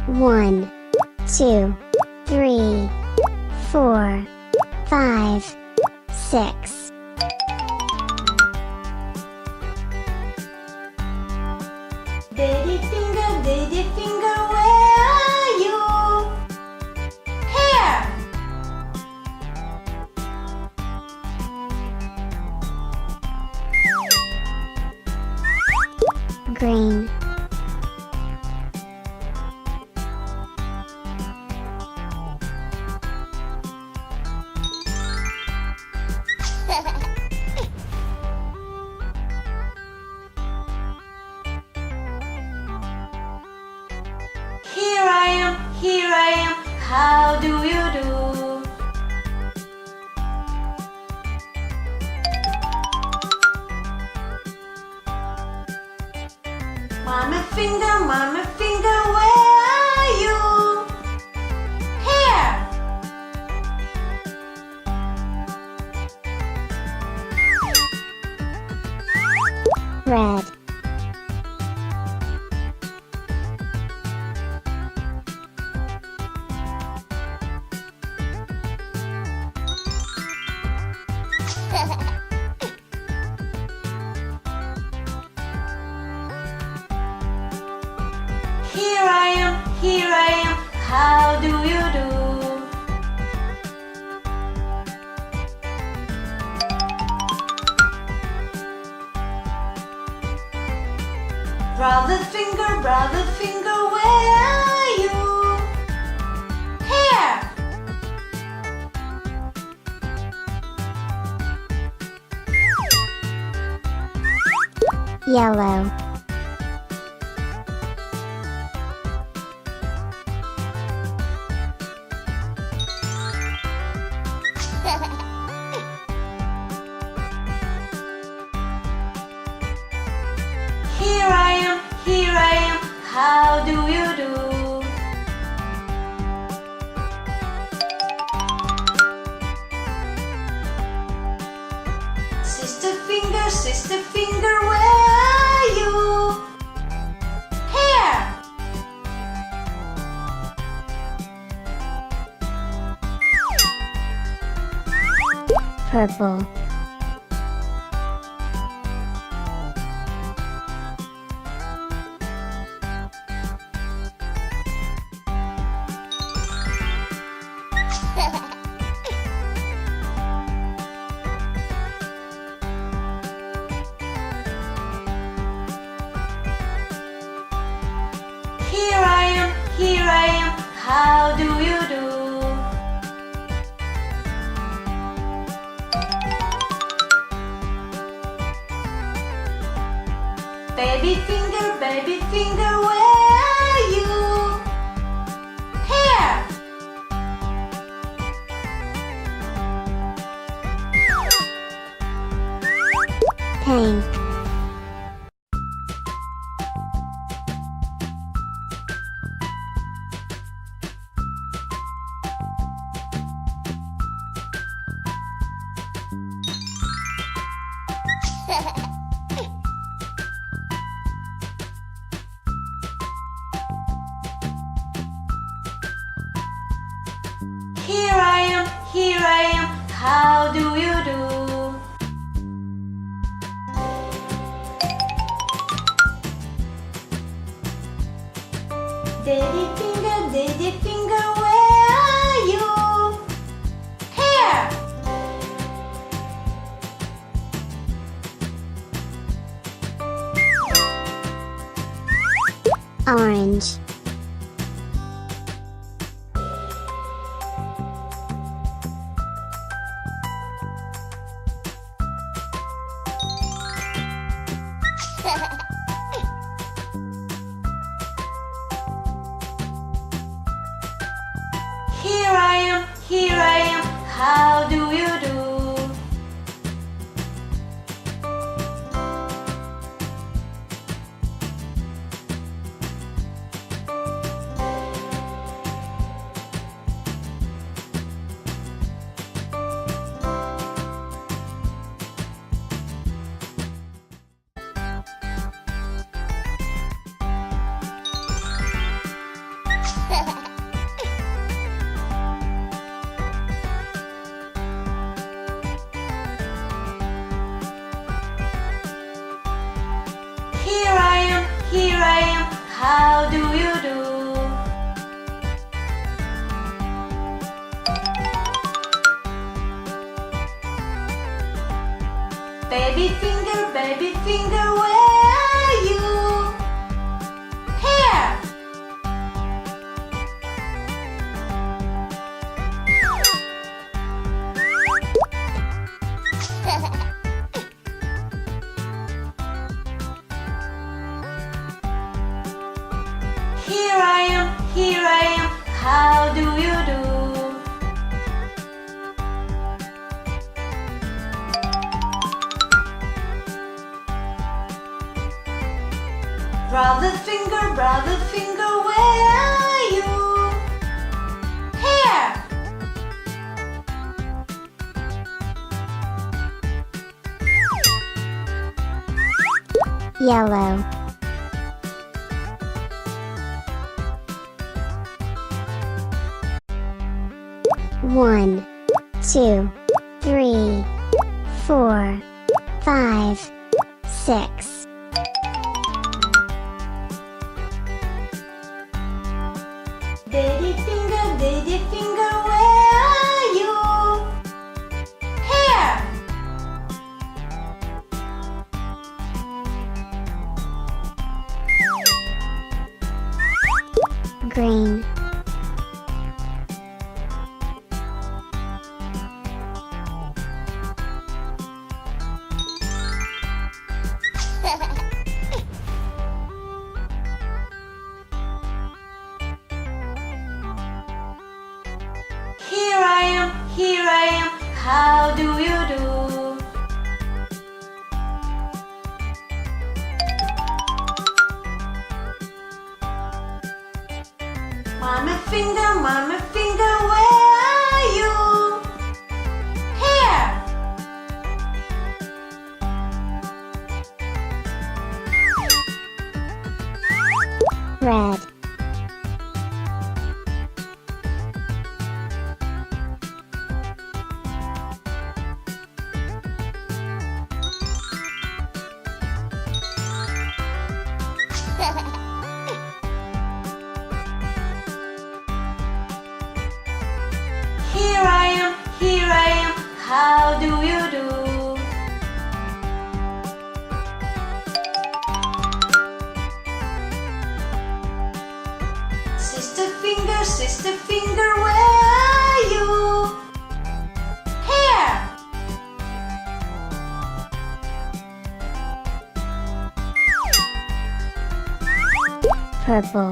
1, 2, 3, 4, 5, 6. Daddy finger, where are you? Here. Green. Here I am, how do you do? Mama finger, where are you? Here. Red. Here I am, how do you do? Brother finger, where are you? Here. Yellow. Here I am, how do you do? Sister finger, where are you? Here. Purple. Here I am, how do you do? Baby finger, where are you? Here. Pink. Here I am, how do you do? Daddy finger, where are you? Here. Orange. Here I am, how do you do? finger, where are you? Hair. Here I am, how do you do? Brother finger, where are you? Hair. Yellow. One, two, three, 4, 5, 6. Daddy finger, where are you? Hair. Green. Here I am, how do you do? Mama finger, where are you? Hair. Red. Here I am, how do you do? Sister finger, where are you? Hair. Purple.